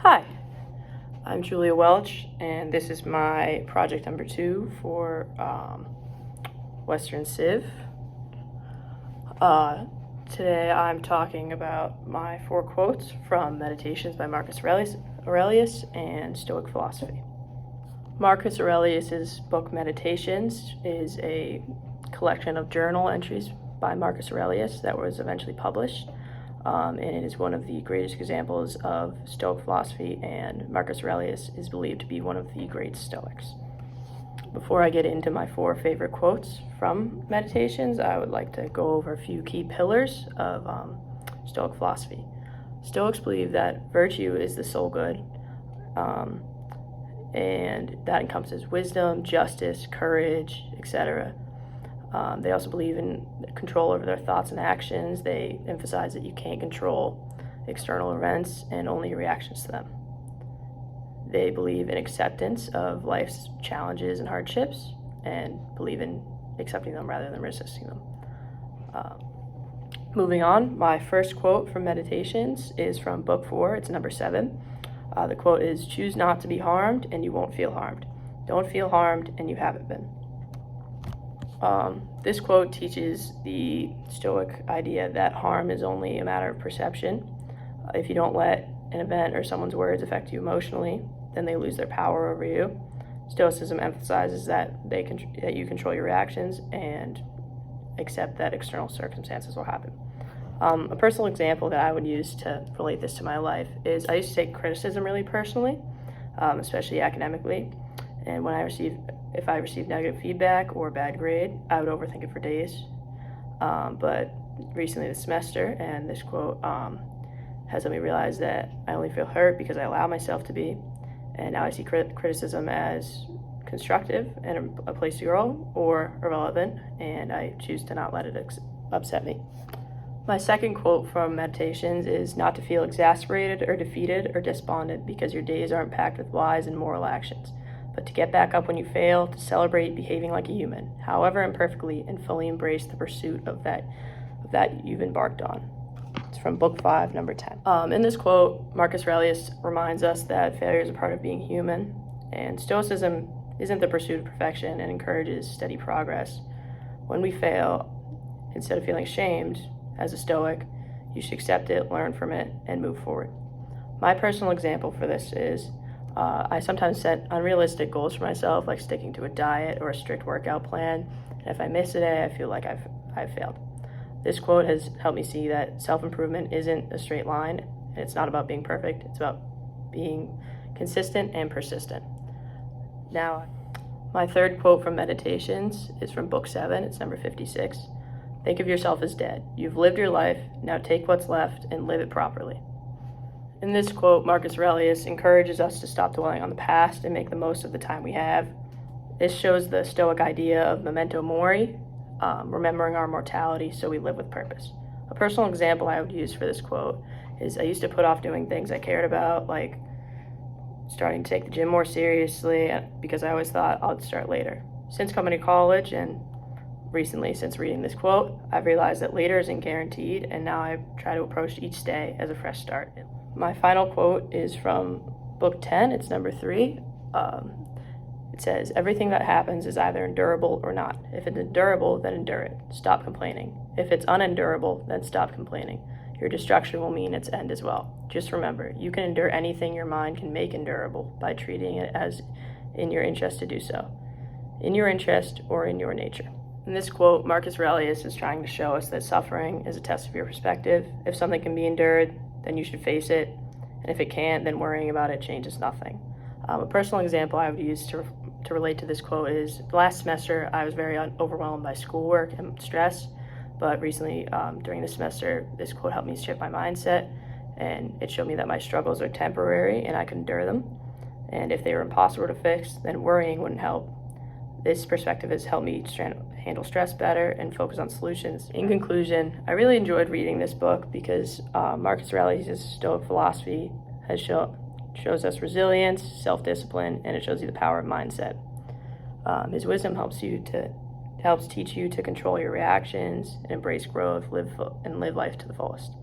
Hi, I'm Julia Welch, and this is my project number 2 for Western Civ. Today I'm talking about my 4 quotes from Meditations by Marcus Aurelius and Stoic philosophy. Marcus Aurelius's book Meditations is a collection of journal entries by Marcus Aurelius that was eventually published. And it is one of the greatest examples of Stoic philosophy, and Marcus Aurelius is believed to be one of the great Stoics. Before I get into my 4 favorite quotes from Meditations, I would like to go over a few key pillars of Stoic philosophy. Stoics believe that virtue is the sole good, and that encompasses wisdom, justice, courage, etc. They also believe in control over their thoughts and actions. They emphasize that you can't control external events and only your reactions to them. They believe in acceptance of life's challenges and hardships and believe in accepting them rather than resisting them. Moving on, my first quote from Meditations is from Book 4. It's number 7. The quote is, "Choose not to be harmed and you won't feel harmed. Don't feel harmed and you haven't been." This quote teaches the Stoic idea that harm is only a matter of perception. If you don't let an event or someone's words affect you emotionally, then they lose their power over you. Stoicism emphasizes that that you control your reactions and accept that external circumstances will happen. A personal example that I would use to relate this to my life is I used to take criticism really personally, especially academically. And if I received negative feedback or a bad grade, I would overthink it for days. But recently this semester, and this quote has let me realize that I only feel hurt because I allow myself to be. And now I see criticism as constructive and a place to grow, or irrelevant, and I choose to not let it upset me. My second quote from Meditations is not to feel exasperated or defeated or despondent because your days aren't packed with wise and moral actions, but to get back up when you fail, to celebrate behaving like a human, however imperfectly, and fully embrace the pursuit of that you've embarked on. It's from Book 5, number 10. In this quote, Marcus Aurelius reminds us that failure is a part of being human, and Stoicism isn't the pursuit of perfection and encourages steady progress. When we fail, instead of feeling ashamed, as a Stoic, you should accept it, learn from it, and move forward. My personal example for this is I sometimes set unrealistic goals for myself, like sticking to a diet or a strict workout plan. And if I miss a day, I feel like I've failed. This quote has helped me see that self-improvement isn't a straight line, and it's not about being perfect. It's about being consistent and persistent. Now, my third quote from Meditations is from Book 7. It's number 56. Think of yourself as dead. You've lived your life. Now take what's left and live it properly. In this quote, Marcus Aurelius encourages us to stop dwelling on the past and make the most of the time we have. This shows the Stoic idea of memento mori, remembering our mortality so we live with purpose. A personal example I would use for this quote is I used to put off doing things I cared about, like starting to take the gym more seriously, because I always thought I'd start later. Since coming to college and recently, since reading this quote, I've realized that later isn't guaranteed, and now I try to approach each day as a fresh start. My final quote is from Book 10. It's number 3. It says, "Everything that happens is either endurable or not. If it's endurable, then endure it. Stop complaining. If it's unendurable, then stop complaining. Your destruction will mean its end as well. Just remember, you can endure anything your mind can make endurable by treating it as in your interest to do so. In your interest or in your nature." In this quote, Marcus Aurelius is trying to show us that suffering is a test of your perspective. If something can be endured, then you should face it. And if it can't, then worrying about it changes nothing. A personal example I would use to relate to this quote is last semester I was very overwhelmed by schoolwork and stress, but recently during the semester, this quote helped me shift my mindset, and it showed me that my struggles are temporary and I can endure them. And if they were impossible to fix, then worrying wouldn't help. This perspective has helped me handle stress better and focus on solutions. In conclusion, I really enjoyed reading this book because Marcus Aurelius' Stoic philosophy shows us resilience, self-discipline, and it shows you the power of mindset. His wisdom helps teach you to control your reactions and embrace growth, live life to the fullest.